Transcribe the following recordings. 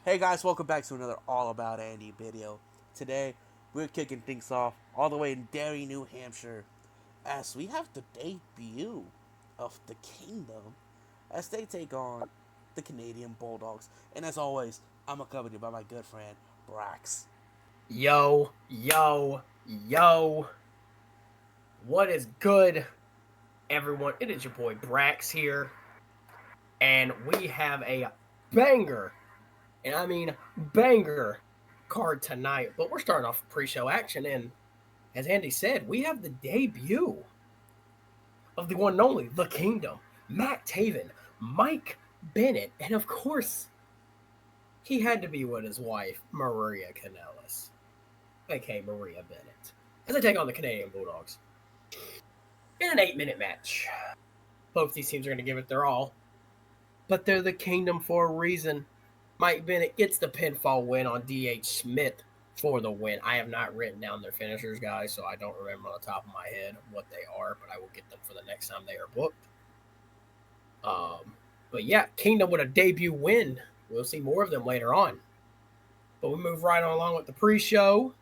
Hey guys, welcome back to another All About Andy video. Today, we're kicking things off all the way in Derry, New Hampshire, as we have the debut of the Kingdom as they take on the Canadian Bulldogs. And as always, I'm accompanied by my good friend, Brax. Yo, yo, yo. What is good, everyone? It is your boy Brax here. And we have a banger, and I mean banger, card tonight. But we're starting off pre-show action. And as Andy said, we have the debut of the one and only, the Kingdom. Matt Taven, Mike Bennett, and of course, he had to be with his wife, Maria Kanellis, aka Maria Bennett, as they take on the Canadian Bulldogs in an 8-minute match. Both these teams are going to give it their all, but they're the Kingdom for a reason. Mike Bennett gets the pinfall win on D.H. Smith for the win. I have not written down their finishers, guys, so I don't remember on the top of my head what they are, but I will get them for the next time they are booked. But yeah, Kingdom with a debut win. We'll see more of them later on. But we move right on along with the pre-show.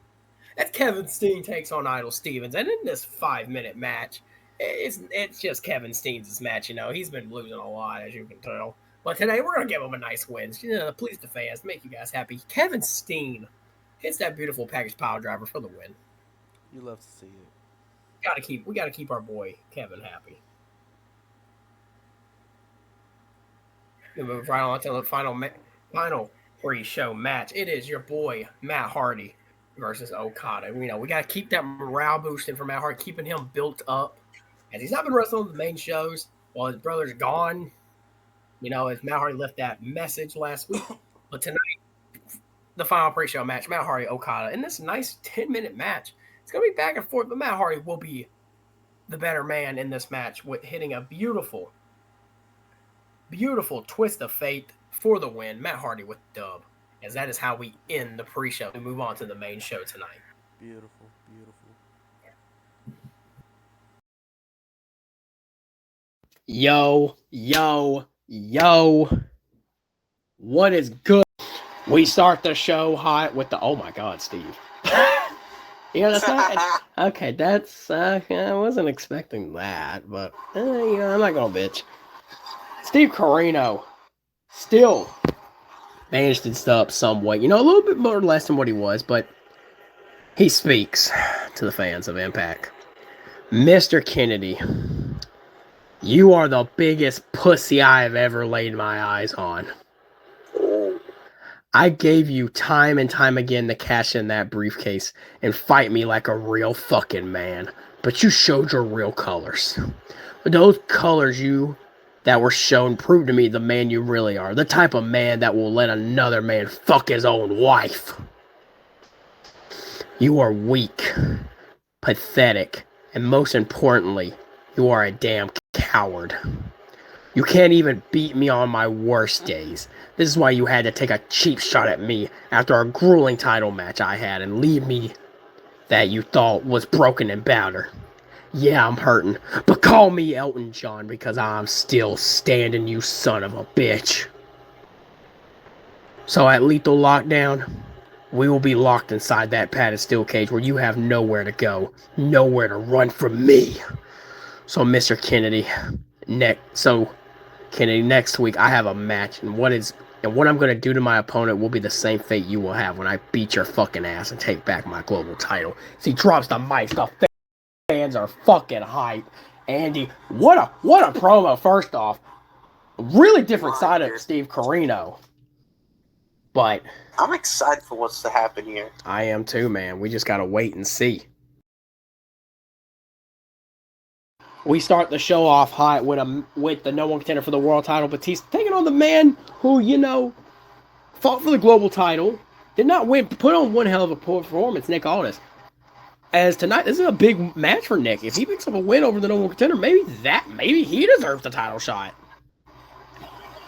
As Kevin Steen takes on Idol Stevens. And in this 5-minute match, it's just Kevin Steen's match, you know. He's been losing a lot, as you can tell. But today, we're going to give him a nice win. You know, please the fans, make you guys happy. Kevin Steen hits that beautiful package pile driver for the win. You love to see it. We got to keep our boy Kevin happy. We move right on to the final pre-show match. It is your boy Matt Hardy versus Okada. You know, we got to keep that morale boosting for Matt Hardy, keeping him built up, as he's not been wrestling on the main shows while his brother's gone. You know, as Matt Hardy left that message last week. But tonight, the final pre-show match, Matt Hardy, Okada, in this nice 10-minute match. It's going to be back and forth, but Matt Hardy will be the better man in this match with hitting a beautiful twist of fate for the win. Matt Hardy with the dub, as that is how we end the pre-show. We move on to the main show tonight. Beautiful, beautiful. Yo, yo, yo. What is good? We start the show hot with the... Oh my God, Steve. You know, that's not... Okay, that's... I wasn't expecting that, but... you know, I'm not gonna bitch. Steve Corino still managed to step some way. You know, a little bit more or less than what he was, but he speaks to the fans of Impact. Mr. Kennedy, you are the biggest pussy I have ever laid my eyes on. I gave you time and time again to cash in that briefcase and fight me like a real fucking man, but you showed your real colors. Those colors that were shown prove to me the man you really are. The type of man that will let another man fuck his own wife. You are weak, pathetic, and most importantly, you are a damn coward. You can't even beat me on my worst days. This is why you had to take a cheap shot at me after a grueling title match I had and leave me that you thought was broken and battered. Yeah, I'm hurting, but call me Elton John because I'm still standing, you son of a bitch. So at Lethal Lockdown, we will be locked inside that padded steel cage where you have nowhere to go, nowhere to run from me. So Mr. Kennedy, next week I have a match, and what I'm going to do to my opponent will be the same fate you will have when I beat your fucking ass and take back my global title. So he drops the mic, the fans are fucking hype. Andy, what a promo. First off, really different side of Steve Corino, but I'm excited for what's to happen here. I am too, man. We just gotta wait and see. We start the show off hot with the No. 1 contender for the world title, Batista, taking on the man who, you know, fought for the global title, did not win, put on one hell of a performance, Nick Aldis. As tonight, this is a big match for Nick. If he picks up a win over the No. 1 contender, maybe he deserves the title shot.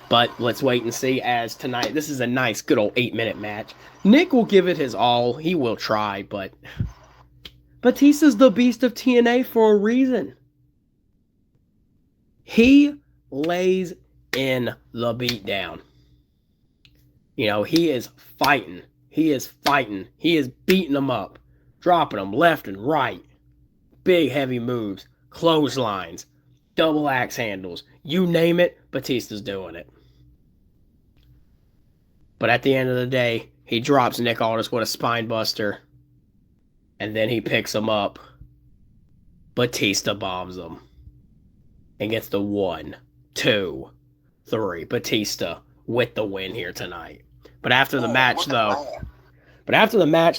But let's wait and see, as tonight, this is a nice, good old 8-minute match. Nick will give it his all. He will try, but Batista's the beast of TNA for a reason. He lays in the beatdown. You know, he is fighting. He is fighting. He is beating them up, dropping them left and right. Big, heavy moves, clotheslines, double axe handles. You name it, Batista's doing it. But at the end of the day, he drops Nick Aldis with a spine buster. And then he picks him up. Batista bombs him. And gets the 1, 2, 3. Batista with the win here tonight. But after the match,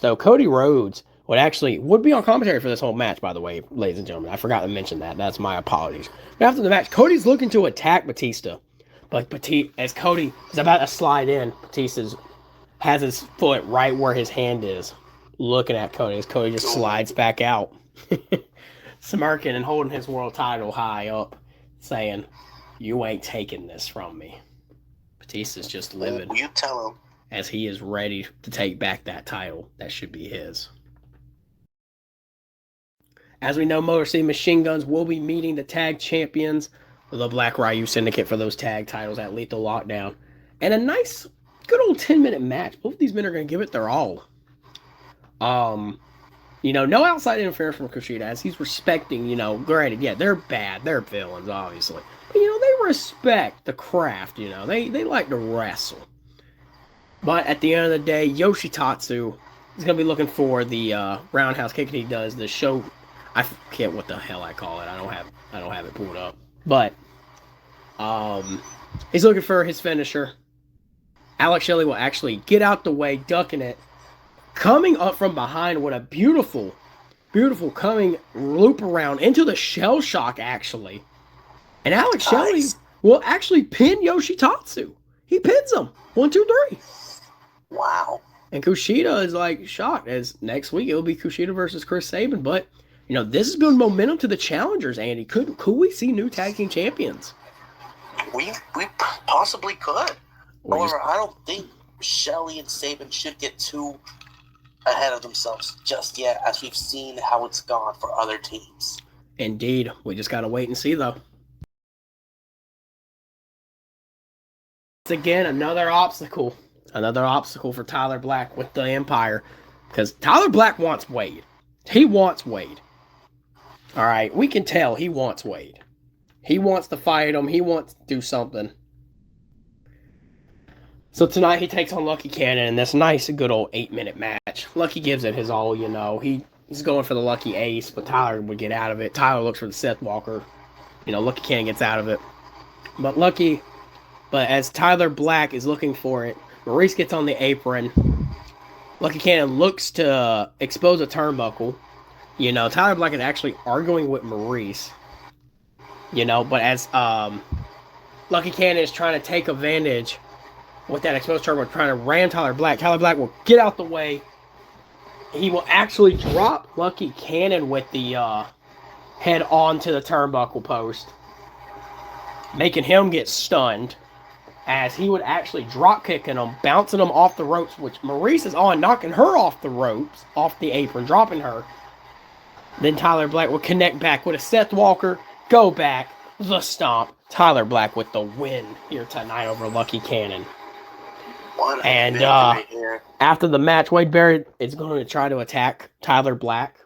though, Cody Rhodes would be on commentary for this whole match, by the way, ladies and gentlemen. I forgot to mention that. That's my apologies. But after the match, Cody's looking to attack Batista. But as Cody is about to slide in, Batista has his foot right where his hand is, looking at Cody as Cody just slides back out, smirking and holding his world title high up, saying, "You ain't taking this from me." Batista's just livid. You tell him. As he is ready to take back that title that should be his. As we know, Motor City Machine Guns will be meeting the tag champions, the Black Ryu Syndicate, for those tag titles at Lethal Lockdown. And a nice, good old 10-minute match. Both of these men are going to give it their all. You know, no outside interference from Kushida, as he's respecting, you know, granted, yeah, they're bad. They're villains, obviously. But, you know, they respect the craft, you know. They like to wrestle. But at the end of the day, Yoshi Tatsu is going to be looking for the roundhouse kick, and he does the show. I forget what the hell I call it. I don't have it pulled up. But he's looking for his finisher. Alex Shelley will actually get out the way, ducking it, coming up from behind with a beautiful coming loop around into the shell shock, actually. And Alex Shelley will actually pin Yoshi Tatsu. He pins him. 1, 2, 3. Wow. And Kushida is like shocked, as next week it'll be Kushida versus Chris Sabin. But, you know, this has been momentum to the challengers, Andy. Could we see new tag team champions? We possibly could. However, I don't think Shelley and Sabin should get too ahead of themselves just yet, as we've seen how it's gone for other teams. Indeed. We just got to wait and see, though. It's again another obstacle. Another obstacle for Tyler Black with the Empire. Because Tyler Black wants Wade. He wants Wade. Alright, we can tell he wants Wade. He wants to fight him. He wants to do something. So tonight he takes on Lucky Cannon in this nice, good old 8-minute match. Lucky gives it his all, you know. He's going for the Lucky Ace, but Tyler would get out of it. Tyler looks for the Seth Walker. You know, Lucky Cannon gets out of it. But as Tyler Black is looking for it, Maurice gets on the apron. Lucky Cannon looks to expose a turnbuckle. You know, Tyler Black is actually arguing with Maurice. You know, but as Lucky Cannon is trying to take advantage with that exposed turnbuckle, trying to ram Tyler Black will get out the way. He will actually drop Lucky Cannon with the head onto the turnbuckle post, making him get stunned, as he would actually drop kicking him, bouncing him off the ropes, which Maurice is on, knocking her off the ropes, off the apron, dropping her. Then Tyler Black will connect back with a Seth Walker, go back, the stomp. Tyler Black with the win here tonight over Lucky Cannon. And after the match, Wade Barrett is going to try to attack Tyler Black,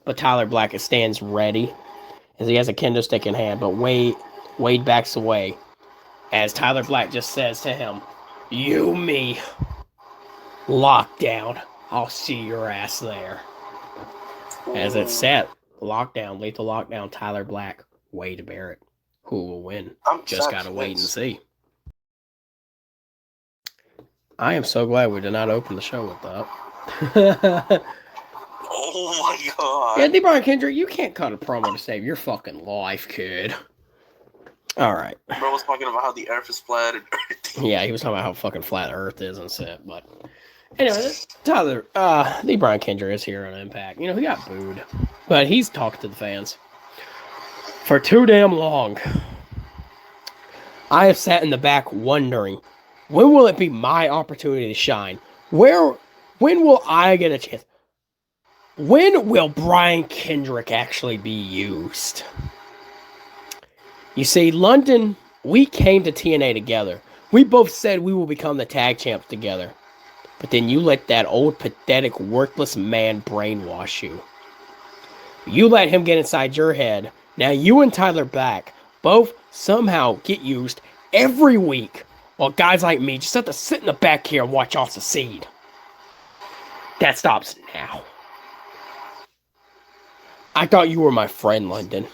but Tyler Black stands ready as he has a kendo stick in hand, but Wade backs away as Tyler Black just says to him, "You, me, lockdown. I'll see your ass there." As it's set, lockdown, lethal lockdown, Tyler Black, Wade Barrett. Who will win? Just gotta wait and see. I am so glad we did not open the show with that. Oh my god. Andy Brian Kendrick, you can't cut a promo to save your fucking life, kid. Alright. Bro was talking about how the earth is flat and everything. Yeah, he was talking about how fucking flat Earth is and shit, but anyway, Tyler, the Brian Kendrick is here on Impact. You know, he got booed, but he's talking to the fans for too damn long. I have sat in the back wondering, when will it be my opportunity to shine? When will I get a chance? When will Brian Kendrick actually be used? You see, London, we came to TNA together. We both said we will become the tag champs together. But then you let that old, pathetic, worthless man brainwash you. You let him get inside your head. Now you and Tyler Black both somehow get used every week, while guys like me just have to sit in the back here and watch y'all succeed. That stops now. I thought you were my friend, London.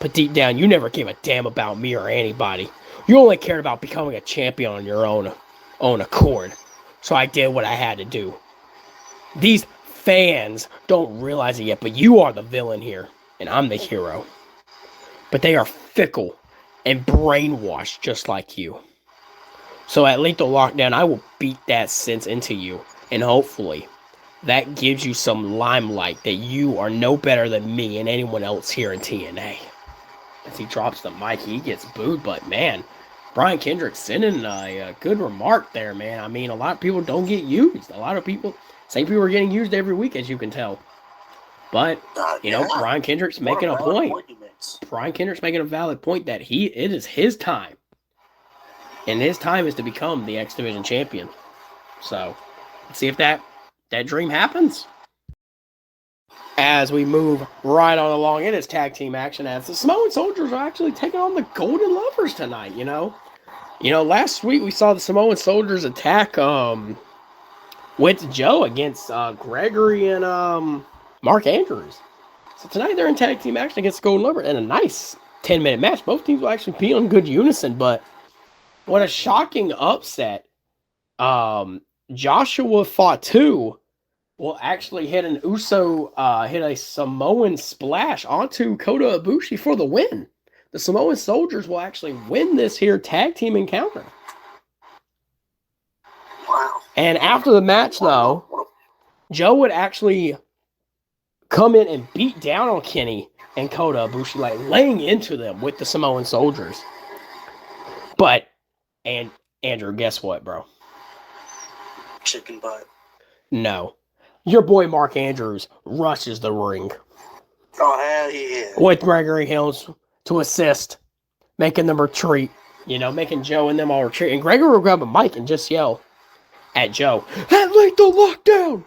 But deep down, you never gave a damn about me or anybody. You only cared about becoming a champion on your own accord. So I did what I had to do. These fans don't realize it yet, but you are the villain here, and I'm the hero. But they are fickle and brainwashed just like you. So at Lethal Lockdown, I will beat that sense into you, and hopefully that gives you some limelight that you are no better than me and anyone else here in TNA. As he drops the mic, he gets booed, but man, Brian Kendrick sending a good remark there, man. I mean, a lot of people don't get used. A lot of people, same people are getting used every week, as you can tell. But, you know, Brian Kendrick's making a point. Brian Kendrick's making a valid point that it is his time. And his time is to become the X Division champion. So, let's see if that dream happens. As we move right on along, it is tag team action as the Samoan Soldiers are actually taking on the Golden Lovers tonight, you know. You know, last week we saw the Samoan Soldiers attack with Joe against Gregory and Mark Andrews. So tonight they're in tag team action against the Golden Lovers in a nice 10-minute match. Both teams will actually be on good unison, but what a shocking upset. Joshua Fatu will actually hit a Samoan splash onto Kota Ibushi for the win. The Samoan Soldiers will actually win this here tag team encounter. Wow. And after the match, though, Joe would actually come in and beat down on Kenny and Kota Ibushi, like laying into them with the Samoan Soldiers. But, and Andrew, guess what, bro? Chicken butt. No. Your boy Mark Andrews rushes the ring. Oh, hell yeah. With Gregory Helms to assist, making them retreat. You know, making Joe and them all retreat. And Gregory will grab a mic and just yell at Joe, "At Lethal Lockdown,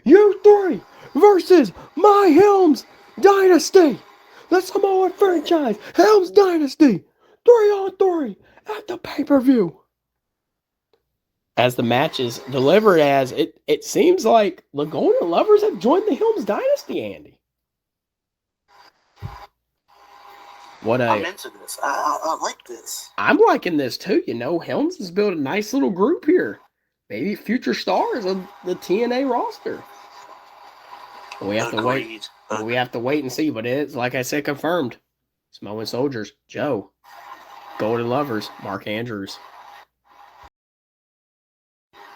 you three versus my Helms Dynasty. The Samoan franchise, Helms Dynasty. 3-on-3 at the pay-per-view." As the match is delivered, as it seems like the Golden Lovers have joined the Helms Dynasty, Andy. I'm into this. I like this. I'm liking this too. You know, Helms has built a nice little group here. Maybe future stars of the TNA roster. We have to wait. We have to wait and see. But it's, like I said, confirmed. Samoan Soldiers, Joe. Golden Lovers, Mark Andrews.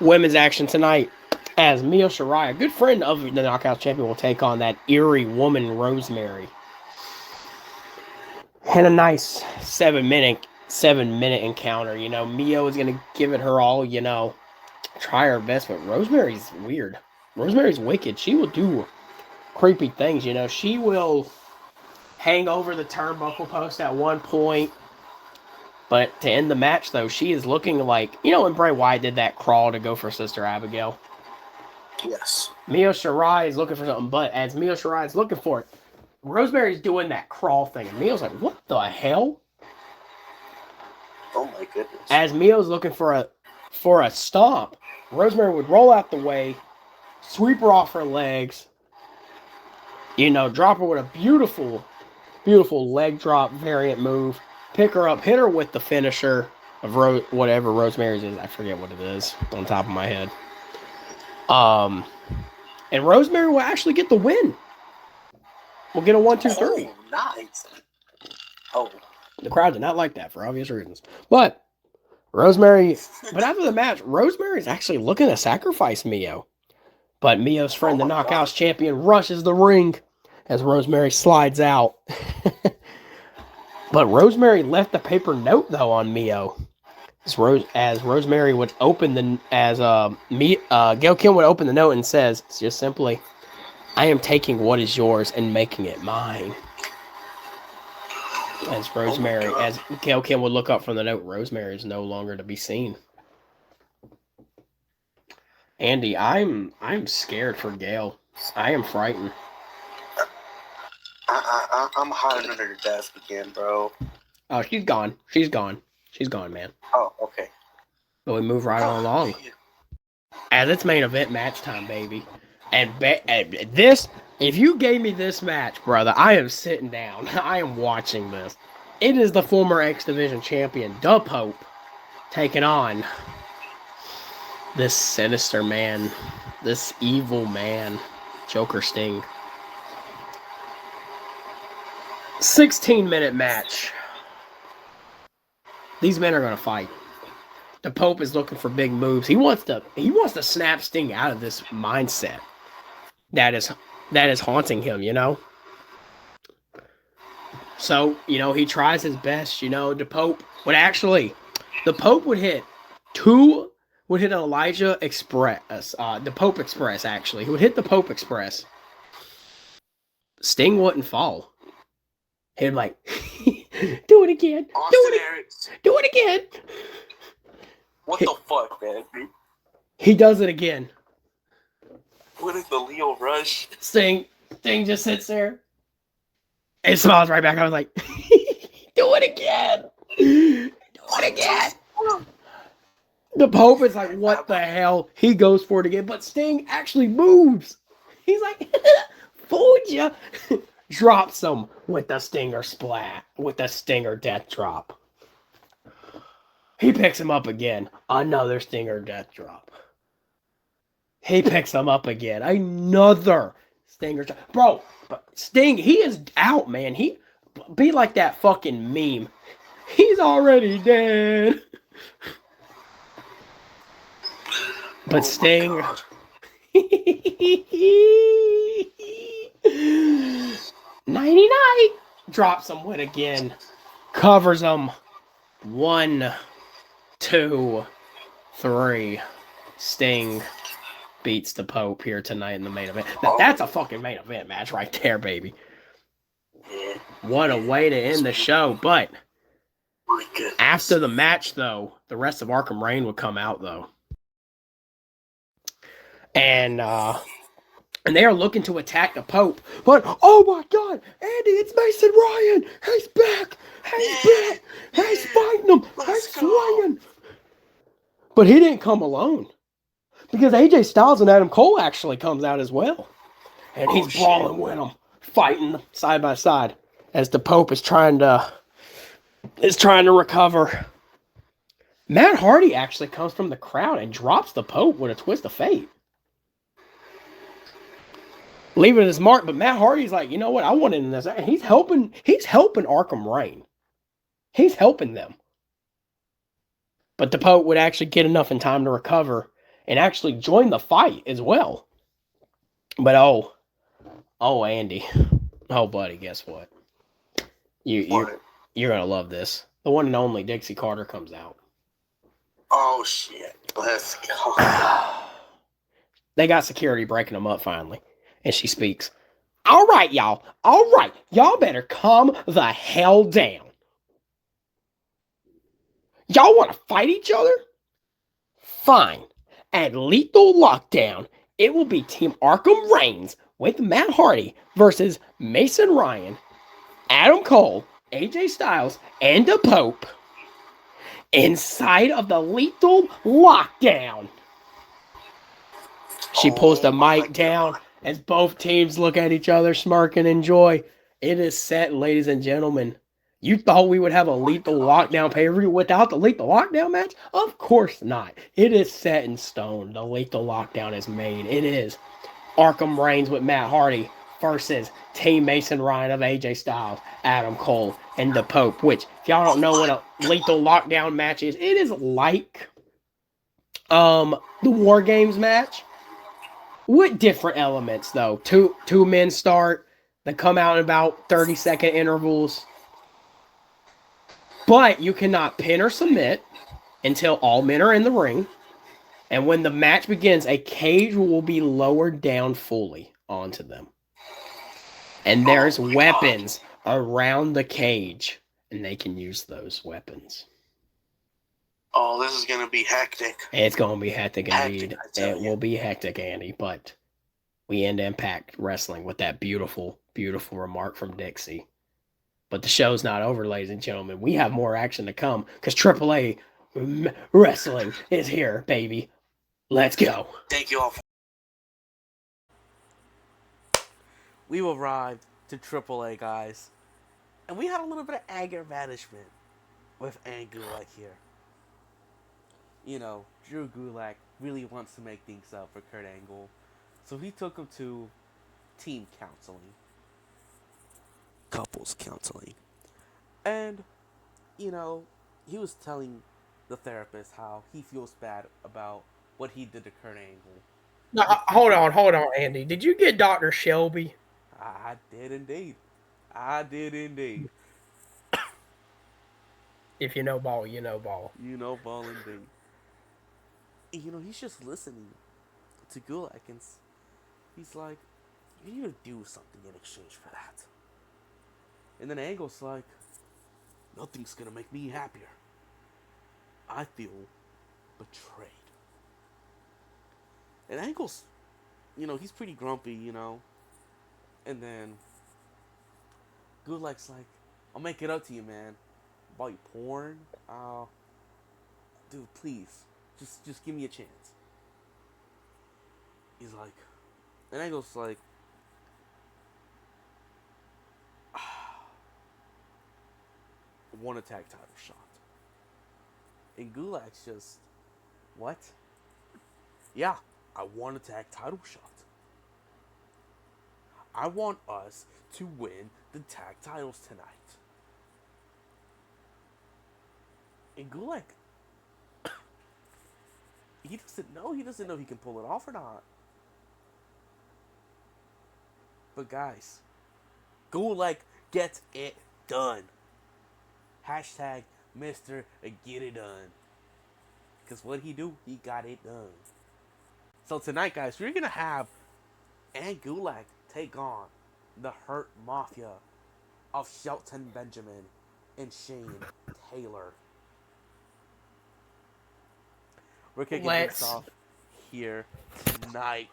Women's action tonight as Mio Shirai, a good friend of the Knockouts Champion, will take on that eerie woman, Rosemary. And a nice 7-minute encounter. You know, Mio is going to give it her all, you know, try her best, but Rosemary's weird. Rosemary's wicked. She will do creepy things, you know. She will hang over the turnbuckle post at one point. But to end the match, though, she is looking like, you know, when Bray Wyatt did that crawl to go for Sister Abigail. Yes. Mio Shirai is looking for something, but as Mio Shirai is looking for it, Rosemary's doing that crawl thing, and Mio's like, "What the hell?" Oh my goodness. As Mio's looking for a stomp, Rosemary would roll out the way, sweep her off her legs, you know, drop her with a beautiful, beautiful leg drop variant move. Pick her up, hit her with the finisher of whatever Rosemary's is. I forget what it is on top of my head. And Rosemary will actually get the win. We'll get a 1-2-3. Oh, nice. Oh. The crowd did not like that for obvious reasons. But after the match, Rosemary's actually looking to sacrifice Mio. But Mio's friend, the Knockouts Champion, rushes the ring as Rosemary slides out. But Rosemary left a paper note, though, on Mio. As Rosemary would open Gail Kim would open the note and says, it's just simply, "I am taking what is yours and making it mine." As Rosemary, as Gail Kim would look up from the note, Rosemary is no longer to be seen. Andy, I'm scared for Gail. I am frightened. I'm hiding under the desk again, bro. Oh, she's gone. She's gone. She's gone, man. Oh, okay. But we move right on along. As it's main event match time, baby. And this, if you gave me this match, brother, I am sitting down. I am watching this. It is the former X Division champion, the Pope, taking on this sinister man, this evil man, Joker Sting. 16-minute match. These men are going to fight. The Pope is looking for big moves. He wants to snap Sting out of this mindset that is haunting him, you know? So, you know, he tries his best, you know. The Pope would hit an Elijah Express, the Pope Express, actually. He would hit the Pope Express. Sting wouldn't fall. He'd like, do it again. Do it again. What the fuck, man? He does it again. What is the Leo Rush? Sting just sits there and smiles right back. I was like, do it again. Do it again. The Pope is like, what the hell? He goes for it again, but Sting actually moves. He's like, fooled ya. Drops him with the Stinger splat, with the Stinger death drop. He picks him up again. Another Stinger death drop. He picks him up again. Another Stinger drop. Bro, Sting, he is out, man. He be like that fucking meme. He's already dead. But Sting... Nighty-night. Drops him with again. Covers him. 1, 2, 3. Sting beats the Pope here tonight in the main event. Now, that's a fucking main event match right there, baby. What a way to end the show. But after the match, though, the rest of Arkham Reign would come out, though. And they are looking to attack the Pope. But, oh my God, Andy, it's Mason Ryan. He's back. He's back. He's fighting them. He's swinging. But he didn't come alone. Because AJ Styles and Adam Cole actually comes out as well. And he's brawling with them. Fighting side by side. As the Pope is trying to recover. Matt Hardy actually comes from the crowd and drops the Pope with a twist of fate. Leaving his mark, but Matt Hardy's like, you know what? I want in this. He's helping Arkham Reign. He's helping them. But the Pope would actually get enough in time to recover and actually join the fight as well. But Andy. Oh, buddy, guess what? You're gonna love this. The one and only Dixie Carter comes out. Oh shit. Let's go. They got security breaking them up finally. And she speaks. All right, y'all. All right. Y'all better calm the hell down. Y'all want to fight each other? Fine. At Lethal Lockdown, it will be Team Arkham Reigns with Matt Hardy versus Mason Ryan, Adam Cole, AJ Styles, and the Pope inside of the Lethal Lockdown. She pulls the mic down. As both teams look at each other, smirk and enjoy. It is set, ladies and gentlemen. You thought we would have a Lethal Lockdown pay-per-view without the Lethal Lockdown match? Of course not. It is set in stone. The Lethal Lockdown is made. It is Arkham Reigns with Matt Hardy versus Team Mason Ryan of AJ Styles, Adam Cole, and the Pope. Which, if y'all don't know what a Lethal Lockdown match is, it is like the War Games match. With different elements, though. Two men start. They come out in about 30-second intervals. But you cannot pin or submit until all men are in the ring. And when the match begins, a cage will be lowered down fully onto them. And there's weapons around the cage and they can use those weapons. Oh, this is going to be hectic. It's going to be hectic indeed. It will be hectic, Andy, but we end Impact Wrestling with that beautiful, beautiful remark from Dixie. But the show's not over, ladies and gentlemen. We have more action to come because AAA Wrestling is here, baby. Let's go. Thank you all. We arrived to AAA, guys. And we had a little bit of anger management with AnGulak here. You know, Drew Gulak really wants to make things up for Kurt Angle. So he took him to team counseling. Couples counseling. And, you know, he was telling the therapist how he feels bad about what he did to Kurt Angle. No, hold on, Andy. Did you get Dr. Shelby? I did indeed. I did indeed. If you know ball, you know ball. You know ball indeed. And, you know, he's just listening to Gulak and he's like, you need to do something in exchange for that. And then Angle's like, nothing's gonna make me happier. I feel betrayed. And Angle's, you know, he's pretty grumpy, you know. And then Gulak's like, I'll make it up to you, man. About your porn? Dude, please. Just give me a chance. He's like, and Angle's like, one attack title shot. And Gulak's just, what? Yeah, I want a tag title shot. I want us to win the tag titles tonight. And Gulak, he doesn't know if he can pull it off or not. But guys, Gulak gets it done. Hashtag Mr. Get It Done. Because what he do? He got it done. So tonight, guys, we're going to have AnGulak take on the Hurt Mafia of Shelton Benjamin and Shane Taylor. We're kicking this off here tonight.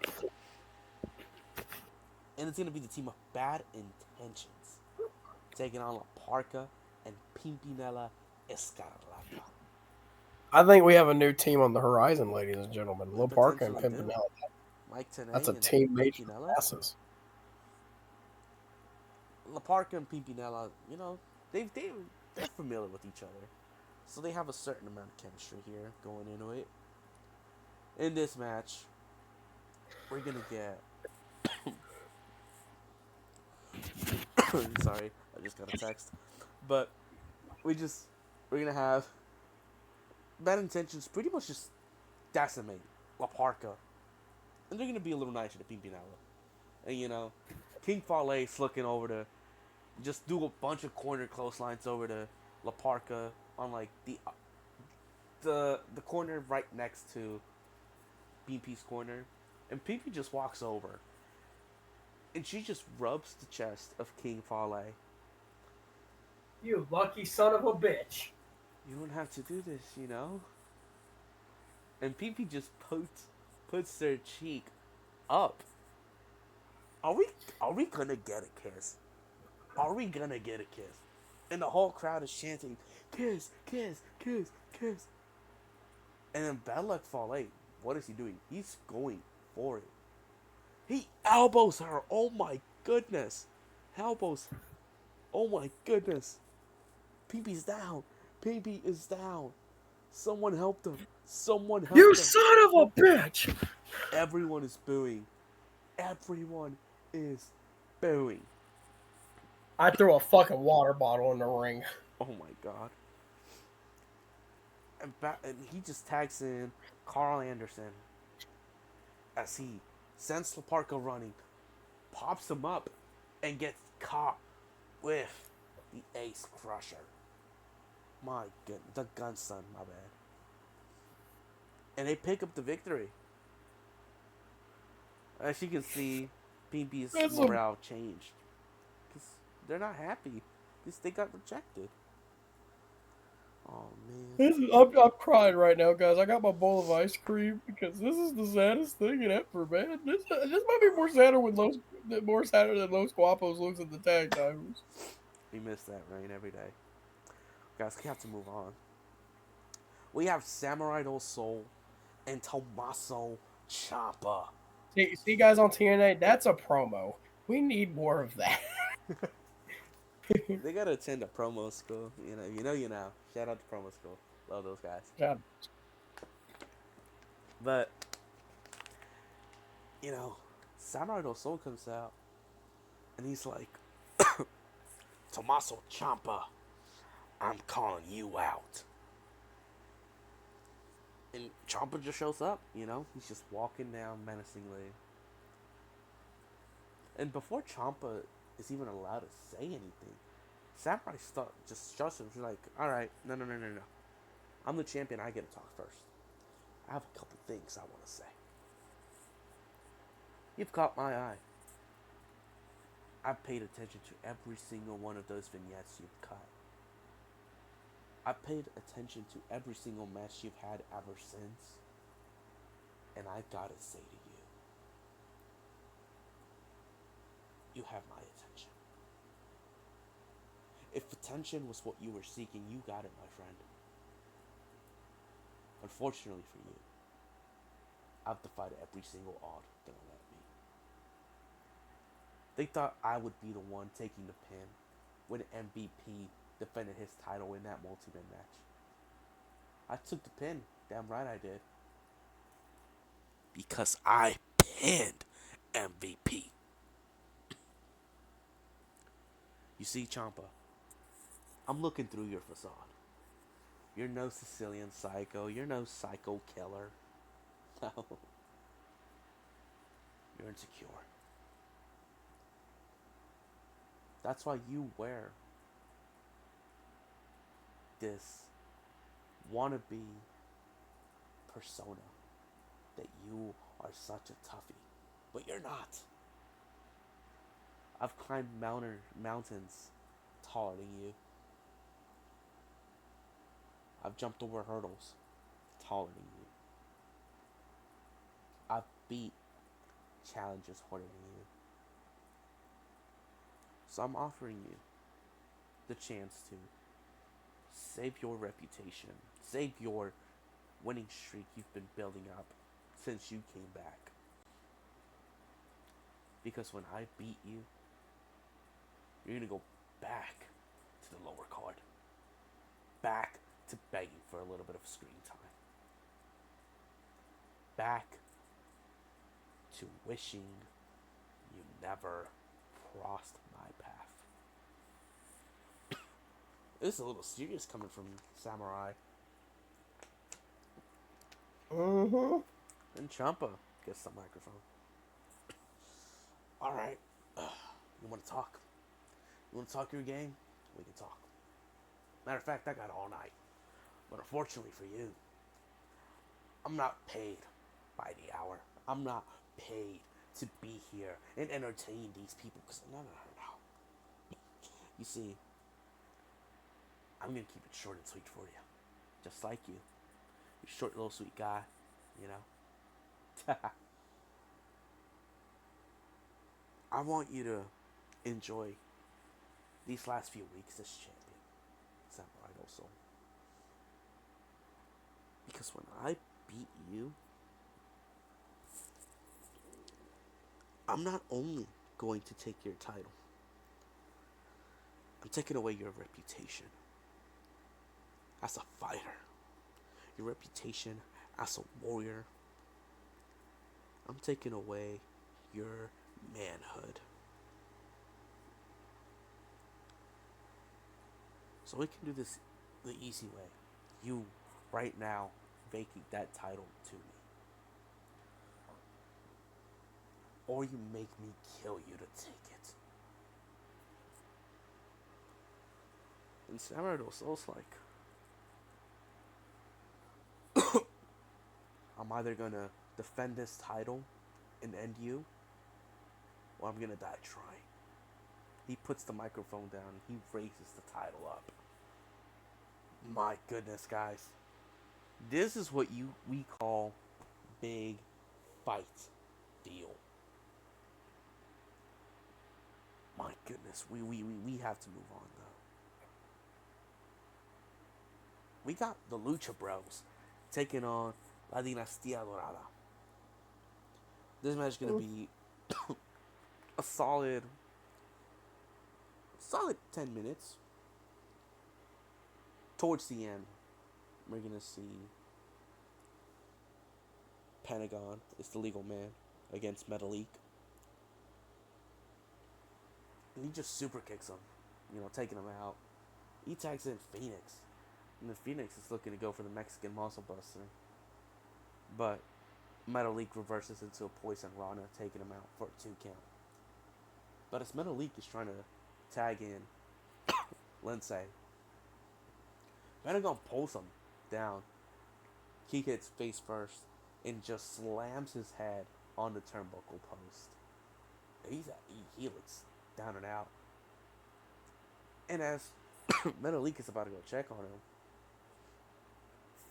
And it's going to be the team of Bad Intentions taking on La Parka and Pimpinella Escarlata. I think we have a new team on the horizon, ladies and gentlemen. La Parka and Pimpinella. That's a team made for masses. La Parka and Pimpinella, you know, they're familiar with each other. So they have a certain amount of chemistry here going into it. In this match, we're going to get... Sorry, I just got a text. But we're going to have Bad Intentions pretty much just decimate La Parka. And they're going to be a little nicer to Pimpinella. And, you know, King Fale's looking over to just do a bunch of corner clotheslines over to La Parka on, like, the corner right next to BP's corner. And PP just walks over. And she just rubs the chest of King Fale. You lucky son of a bitch. You don't have to do this, you know? And PP just puts their cheek up. Are we gonna get a kiss? Are we gonna get a kiss? And the whole crowd is chanting, kiss, kiss, kiss, kiss. And then Bad Luck Fale, what is he doing? He's going for it. He elbows her. Oh my goodness. Elbows. Oh my goodness. PP's down. PP is down. Someone helped him. Someone helped him. You son of a bitch. Everyone is booing. Everyone is booing. I threw a fucking water bottle in the ring. Oh my god. And he just tags in Carl Anderson as he sends La Parka running, pops him up, and gets caught with the Ace Crusher. My goodness. The Gunson, my bad. And they pick up the victory. As you can see, PB's morale changed. Because they're not happy. Because they got rejected. Oh man. I'm crying right now, guys. I got my bowl of ice cream because this is the saddest thing ever, man. This might be more sadder than Los Guapos losing the tag titles. We miss that rain every day. Guys, we have to move on. We have Samurai Do Sol and Tommaso Ciampa. See, guys on TNA, that's a promo. We need more of that. They gotta attend a promo school. You know. Shout out to promo school. Love those guys. God. But Samurai Do Sol comes out, and he's like, Tommaso Ciampa, I'm calling you out. And Ciampa just shows up, he's just walking down menacingly. And before Ciampa is even allowed to say anything, Samurai just shuts him. She's like, alright, no. I'm the champion, I get to talk first. I have a couple things I want to say. You've caught my eye. I've paid attention to every single one of those vignettes you've cut. I've paid attention to every single match you've had ever since. And I gotta say to you, you have my attention. If attention was what you were seeking, you got it, my friend. Unfortunately for you, I've defied every single odd thrown at me. They thought I would be the one taking the pin when MVP defended his title in that multi-man match. I took the pin. Damn right I did. Because I pinned MVP. You see, Ciampa, I'm looking through your facade. You're no Sicilian psycho. You're no psycho killer. No. You're insecure. That's why you wear this wannabe persona that you are such a toughie. But you're not. I've climbed mountains taller than you. I've jumped over hurdles taller than you. I've beat challenges harder than you. So I'm offering you the chance to save your reputation, save your winning streak you've been building up since you came back. Because when I beat you, you're going to go back to the lower card. Back to begging for a little bit of screen time. Back to wishing you never crossed my path. This is a little serious coming from Samurai. And Ciampa gets the microphone. Alright. You want to talk? You want to talk your game? We can talk. Matter of fact, I got all night. But unfortunately for you, I'm not paid by the hour. I'm not paid to be here and entertain these people. Because no. You see, I'm going to keep it short and sweet for you. Just like you. You're a short, little, sweet guy. You know? I want you to enjoy these last few weeks as champion. Samurai also. Because when I beat you, I'm not only going to take your title, I'm taking away your reputation as a fighter, your reputation as a warrior. I'm taking away your manhood. So we can do this the easy way. You, right now, vacate that title to me. Or you make me kill you to take it. And Samurai Do Sol's like, I'm either gonna defend this title and end you, or I'm gonna die trying. He puts the microphone down and he raises the title up. My goodness, guys. This is what we call big fight deal. My goodness, we have to move on though. We got the Lucha Bros taking on La Dinastia Dorada. This match is gonna be a solid 10 minutes. Towards the end, we're gonna see Pentagon is the legal man against Metalik. And he just super kicks him, taking him out. He tags in Phoenix. And then Phoenix is looking to go for the Mexican muscle buster. But Metalik reverses into a poison Rana, taking him out for a 2 count. But as Metalik is trying to tag in Lindsay, Pentagon pulls him down. He hits face first and just slams his head on the turnbuckle post. He looks down and out. And as Metalik is about to go check on him,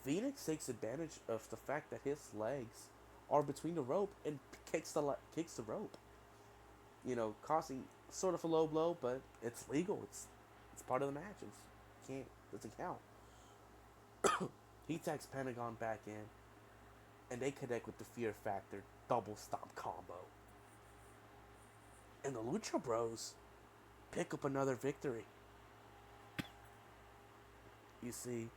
Phoenix takes advantage of the fact that his legs are between the rope and kicks the rope. Causing sort of a low blow, but it's legal. It's part of the match. Doesn't count. He tags Pentagon back in, and they connect with the Fear Factor double stomp combo. And the Lucha Bros pick up another victory. You see,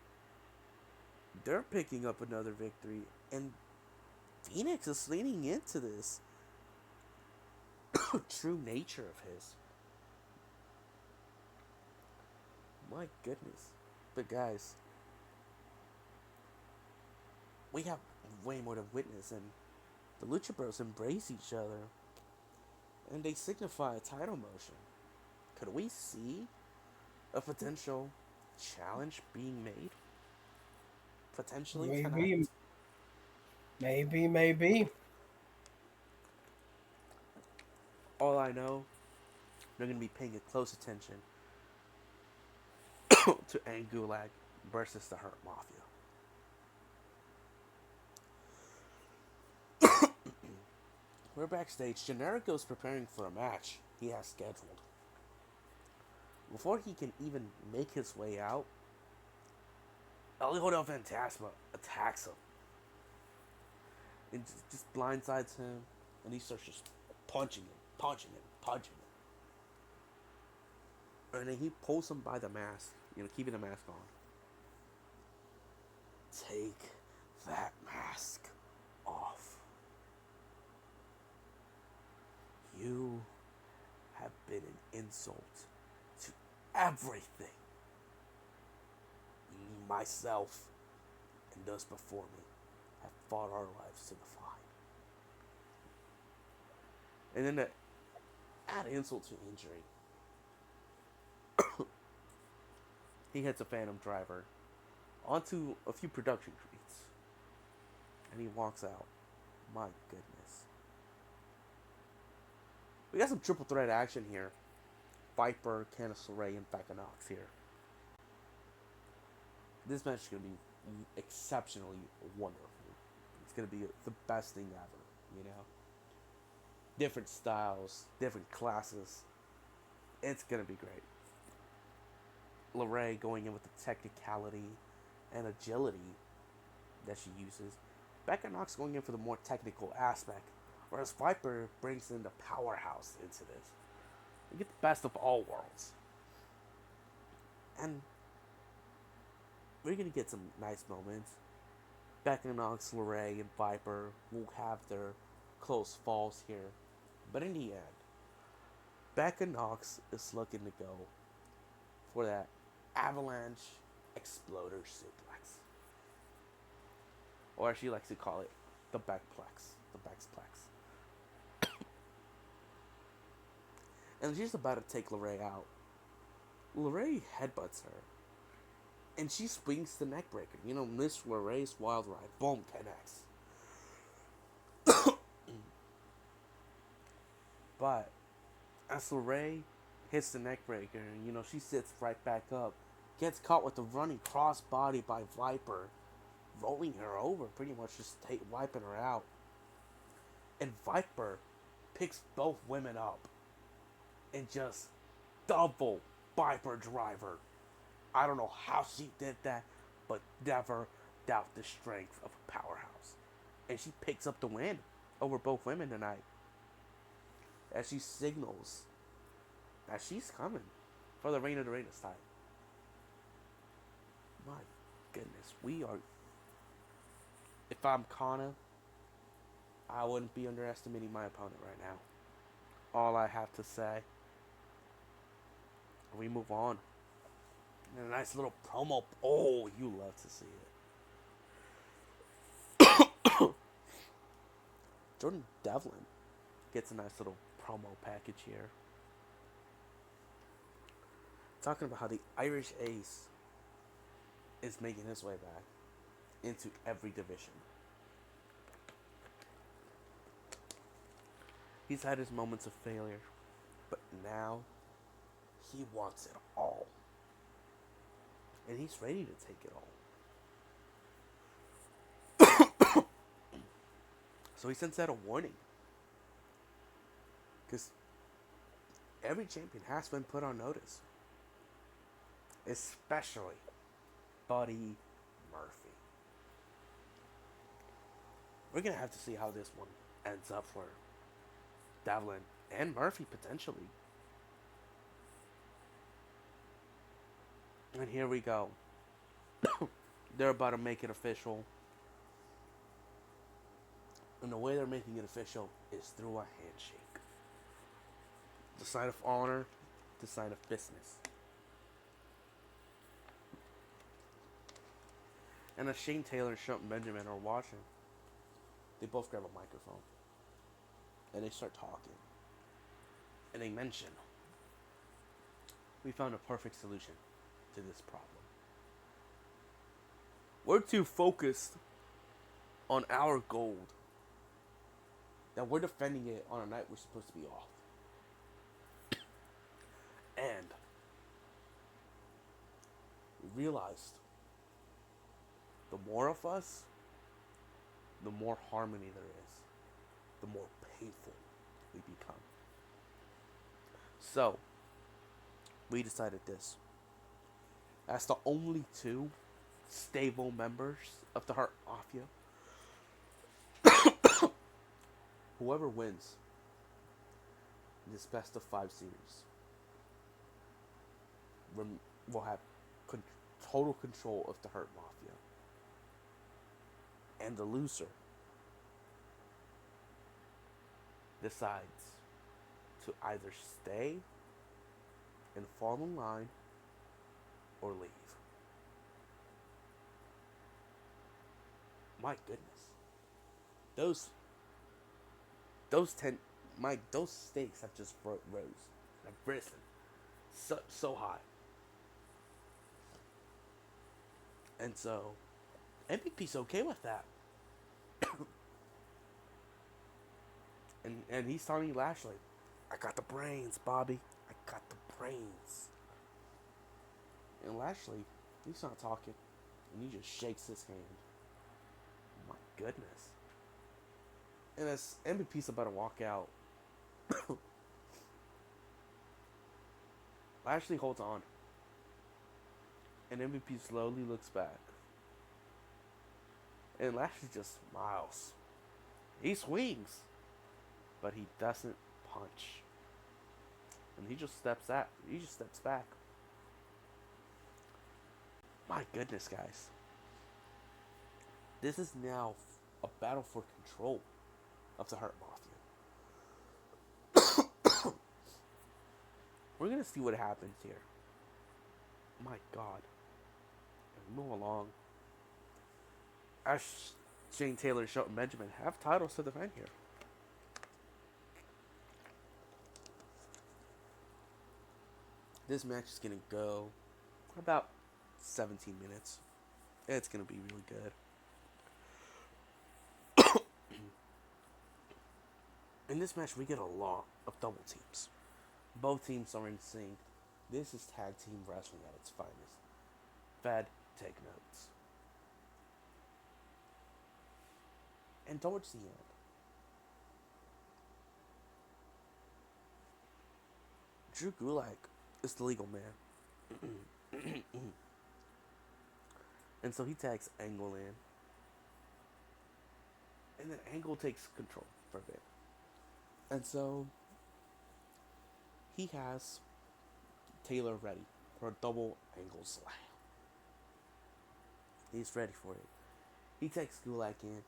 they're picking up another victory, and Phoenix is leaning into this true nature of his. My goodness. But guys, we have way more to witness, and the Lucha Bros embrace each other, and they signify a title motion. Could we see a potential challenge being made? Potentially tonight? Maybe. All I know, they're going to be paying a close attention to AnGulak versus the Hurt Mafia. We're backstage. Generico's preparing for a match he has scheduled. Before he can even make his way out, El Hijo del Fantasma attacks him. And just blindsides him, and he starts just punching him. And then he pulls him by the mask, keeping the mask on. Take that mask off. You have been an insult to everything myself and those before me have fought our lives to the fight. And then to add insult to injury, he hits a Phantom Driver onto a few production crates, and he walks out. My goodness. We got some triple threat action here. Vyper, Candice, LeRae, and Becca Knox here. This match is going to be exceptionally wonderful. It's going to be the best thing ever, Different styles, different classes. It's going to be great. LeRae going in with the technicality and agility that she uses. Becca Knox going in for the more technical aspect, whereas Vyper brings in the powerhouse into this. You get the best of all worlds. And we're going to get some nice moments. Becca Knox, LeRae, and Vyper will have their close falls here. But in the end, Becca Knox is looking to go for that avalanche exploder suplex. Or as she likes to call it, the Beckplex. The Becksplex. And she's about to take LeRae out. LeRae headbutts her. And she swings the neckbreaker. Miss LeRae's wild ride. Boom, connects. But as LeRae hits the neckbreaker, she sits right back up. gets caught with the running crossbody by Vyper, rolling her over, pretty much just wiping her out. And Vyper picks both women up and just double Vyper driver. I don't know how she did that, but never doubt the strength of a powerhouse. And she picks up the win over both women tonight, as she signals that she's coming for the Reign of the Reigners title. My goodness, we are... If I'm Kana, I wouldn't be underestimating my opponent right now. All I have to say. We move on. And a nice little promo. Oh, you love to see it. Jordan Devlin gets a nice little promo package here, talking about how the Irish Ace is making his way back into every division. He's had his moments of failure, but now he wants it all. And he's ready to take it all. So he sends out a warning, because every champion has been put on notice, especially Buddy Murphy. We're going to have to see how this one ends up for Devlin and Murphy, potentially. And here we go. They're about to make it official. And the way they're making it official is through a handshake. The sign of honor, the sign of business. And as Shane Taylor and Shelton Benjamin are watching, they both grab a microphone. And they start talking. And they mention, we found a perfect solution to this problem. We're too focused on our gold that we're defending it on a night we're supposed to be off. And we realized the more of us, the more harmony there is, the more painful we become. So, we decided this. As the only two stable members of the Hurt Mafia, whoever wins this best of 5 series will have total control of the Hurt Mafia. And the loser decides to either stay and fall in line or leave. My goodness. Those stakes have just rose. Have risen so high. And so MVP's okay with that. and he's telling Lashley, I got the brains, Bobby. I got the brains. And Lashley, he's not talking. And he just shakes his hand. My goodness. And as MVP's about to walk out, Lashley holds on. And MVP slowly looks back. And Lashley just smiles. He swings. But he doesn't punch. And he just steps back. My goodness, guys. This is now a battle for control of the Hurt Mafia. We're going to see what happens here. My God. And move along. As Shane Taylor and Shelton Benjamin have titles to defend here. This match is going to go about 17 minutes. It's going to be really good. In this match, we get a lot of double teams. Both teams are in sync. This is tag team wrestling at its finest. Fed, take notes. And towards the end, Drew Gulak is the legal man. And so he tags Angle in. And then Angle takes control for a bit. And so he has Taylor ready for a double Angle slam. He's ready for it. He takes Gulak in.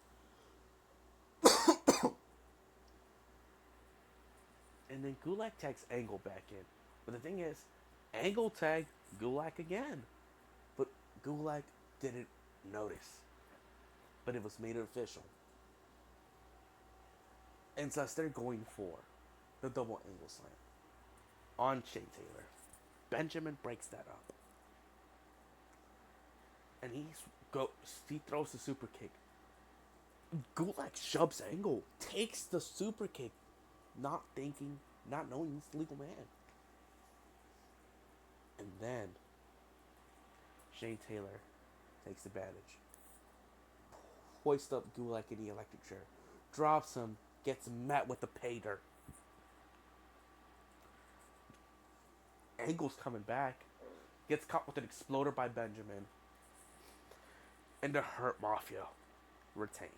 And then Gulak tags Angle back in. But the thing is, Angle tagged Gulak again. But Gulak didn't notice. But it was made official. And so they're going for the double Angle slam on Shea Taylor. Benjamin breaks that up. And he throws the super kick. Gulak shoves Angle, takes the super kick, not knowing he's the legal man. And then Shane Taylor takes advantage. Hoists up Gulak in the electric chair. Drops him, gets met with the pay dirt. Angle's coming back. Gets caught with an exploder by Benjamin. And the Hurt Mafia retain.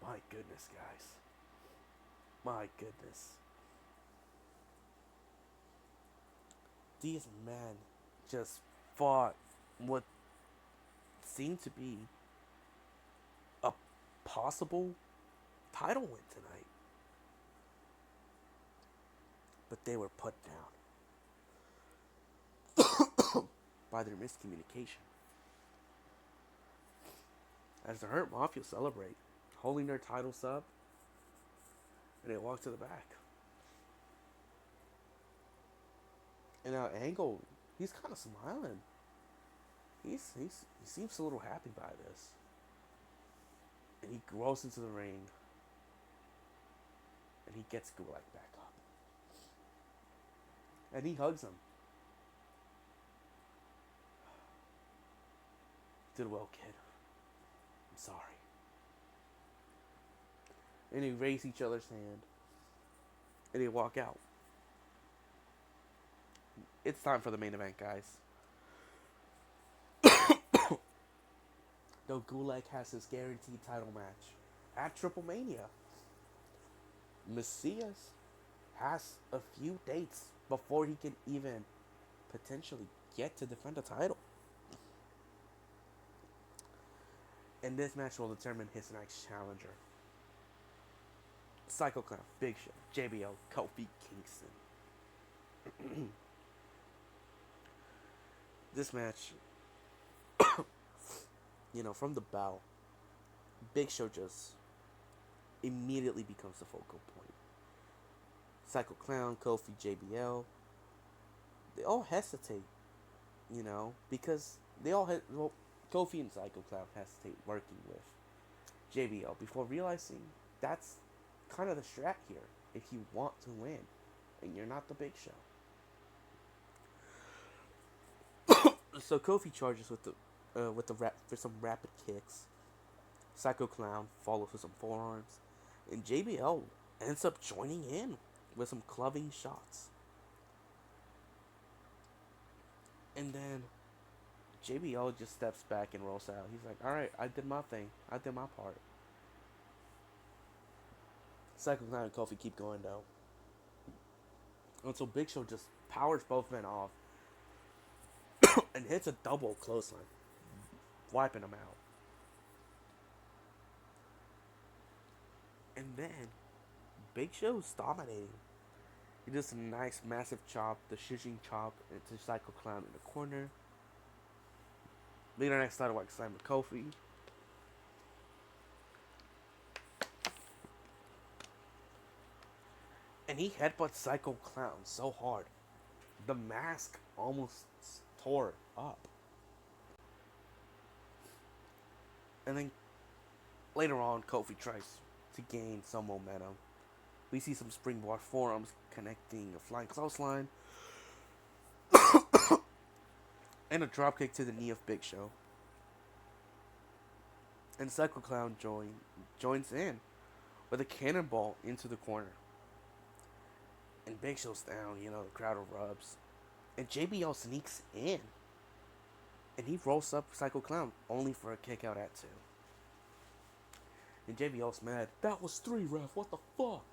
My goodness, guys. My goodness. These men just fought what seemed to be a possible title win tonight. But they were put down by their miscommunication. As the Hurt Mafia celebrate, holding their titles up, and they walk to the back. And now Angle, he's kind of smiling. He seems a little happy by this. And he rolls into the ring. And he gets Gulak back up. And he hugs him. Did well, kid. I'm sorry. And they raise each other's hand. And they walk out. It's time for the main event, guys. Though Gulak has his guaranteed title match at Triple Mania. Mesias has a few dates before he can even potentially get to defend the title. And this match will determine his next challenger. Psycho Clown, Big Show, JBL, Kofi Kingston. This match, from the bell, Big Show just immediately becomes the focal point. Psycho Clown, Kofi, JBL, they all hesitate, because they all Kofi and Psycho Clown hesitate working with JBL before realizing that's kind of the strat here if you want to win and you're not the Big Show. So Kofi charges with for some rapid kicks. Psycho Clown follows with some forearms, and JBL ends up joining in with some clubbing shots. And then JBL just steps back and rolls out. He's like, "Alright, I did my thing. I did my part." Psycho Clown and Kofi keep going though. And so Big Show just powers both men off and hits a double clothesline, wiping them out. And then Big Show's dominating. He does a nice massive chop, the shooting chop into Psycho Clown in the corner. Leader next title like slam with Kofi. And he headbutts Psycho Clown so hard, the mask almost tore up. And then later on, Kofi tries to gain some momentum. We see some springboard forearms connecting a flying clothesline. and a dropkick to the knee of Big Show. And Psycho Clown joins in with a cannonball into the corner. And Big Show's down, the crowd erupts. And JBL sneaks in. And he rolls up Psycho Clown, only for a kick out at 2. And JBL's mad. That was 3, ref. What the fuck?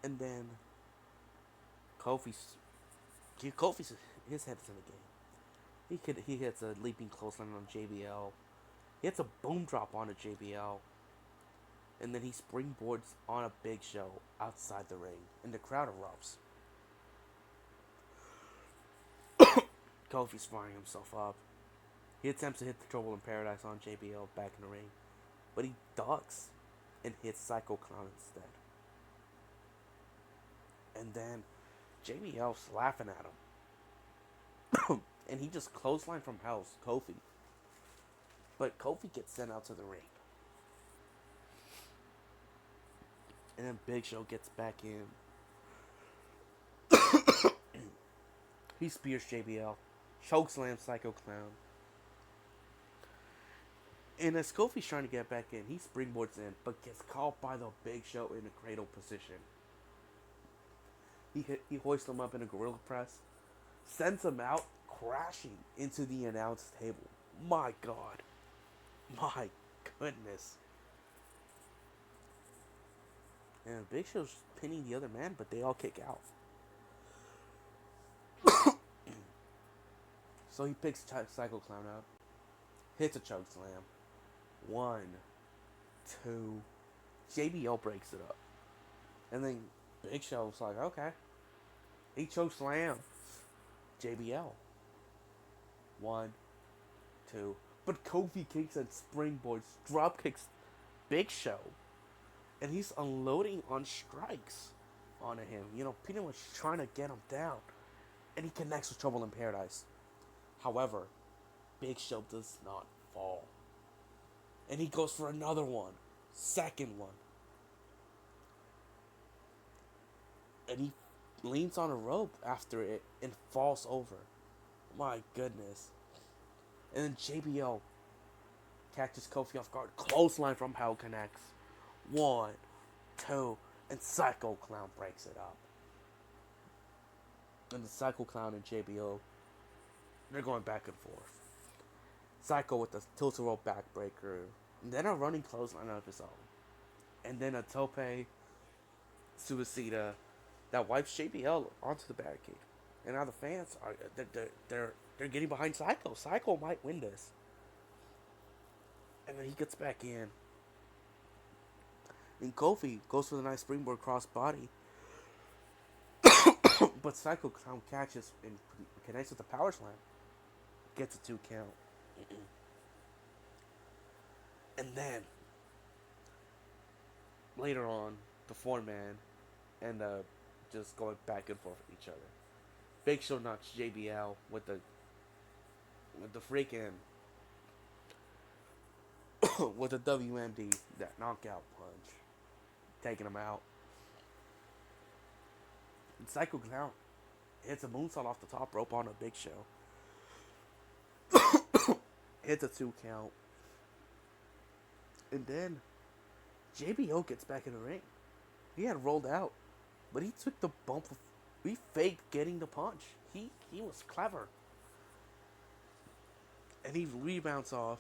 And then Kofi's his head's in the game. He hits a leaping clothesline on JBL. He hits a boom drop on a JBL. And then he springboards on a Big Show outside the ring. And the crowd erupts. Kofi's firing himself up. He attempts to hit the Trouble in Paradise on JBL back in the ring. But he ducks and hits Psycho Clown instead. And then JBL's laughing at him. And he just clothesline from Helms, Kofi. But Kofi gets sent out to the ring. And then Big Show gets back in. He spears JBL. Chokeslam Psycho Clown. And as Kofi's trying to get back in, he springboards in, but gets caught by the Big Show in a cradle position. He hoists him up in a gorilla press, sends him out, crashing into the announce table. My God. My goodness. And Big Show's pinning the other man, but they all kick out. So he picks Psycho Clown up, hits a choke slam. 1, 2. JBL breaks it up. And then Big Show's like, okay. He choke slam JBL. 1, 2. But Kofi Kingston springboards, drop kicks Big Show. And he's unloading on strikes onto him. Pretty much trying to get him down. And he connects with Trouble in Paradise. However, Big Show does not fall. And he goes for another one. Second one. And he leans on a rope after it and falls over. My goodness. And then JBL catches Kofi off guard. Clothesline from Hell connects. 1, 2, and Psycho Clown breaks it up. And the Psycho Clown and JBL, they're going back and forth. Psycho with the tilt-a-rope backbreaker. And then a running clothesline of his own. And then a tope suicida that wipes JBL onto the barricade. And now the fans are they're getting behind Psycho. Psycho might win this. And then he gets back in. And Kofi goes for the nice springboard crossbody. But Psycho Clown catches and connects with the power slam. Gets a 2 count. And then, later on, the 4-man and just going back and forth with each other. Big Show knocks JBL with the freaking with the WMD, that knockout punch, taking him out. And Psycho Clown hits a moonsault off the top rope on a Big Show. Hits a 2 count. And then JBL gets back in the ring. He had rolled out, but he took the bump. He faked getting the punch. He was clever. And he rebounds off.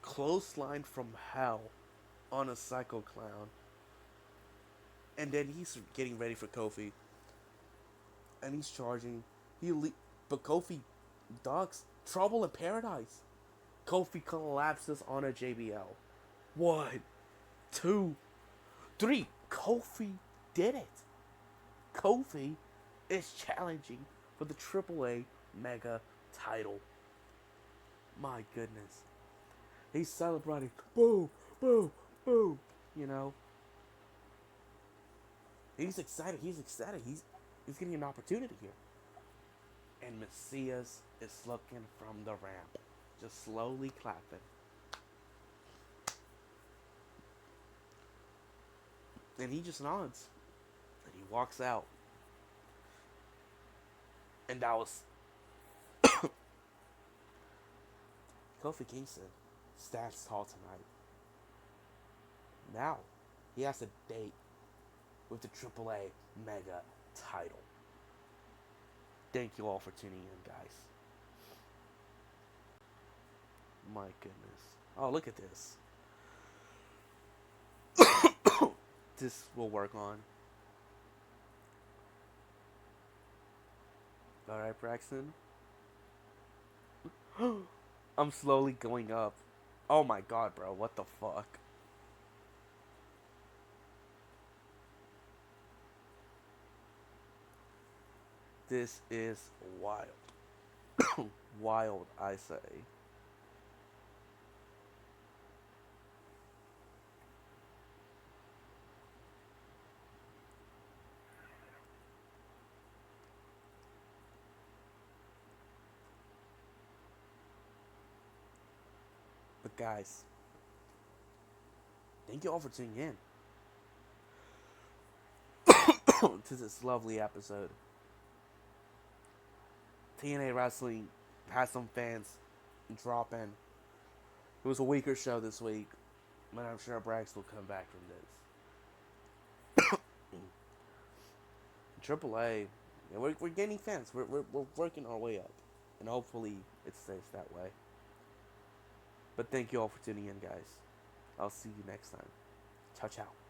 Clothesline from Hell on a Psycho Clown. And then he's getting ready for Kofi. And he's charging. But Kofi ducks. Trouble in Paradise. Kofi collapses on a JBL. 1, 2, 3. Kofi did it. Kofi is challenging for the AAA Mega title. My goodness. He's celebrating. Boo, boo, boo. He's excited. He's getting an opportunity here. And Mesias is looking from the ramp. Just slowly clapping. And he just nods. And he walks out. And that was Kofi Kingston stands tall tonight. Now, he has a date with the AAA Mega title. Thank you all for tuning in, guys. My goodness. Oh, look at this. This will work on. Alright, Braxton. I'm slowly going up. Oh my god, bro. What the fuck? This is wild. Wild, I say. But guys, thank you all for tuning in to this lovely episode. TNA Wrestling had some fans drop in. It was a weaker show this week, but I'm sure Brax will come back from this. AAA, yeah, we're gaining fans. We're working our way up, and hopefully it stays that way. But thank you all for tuning in, guys. I'll see you next time. Ciao, ciao.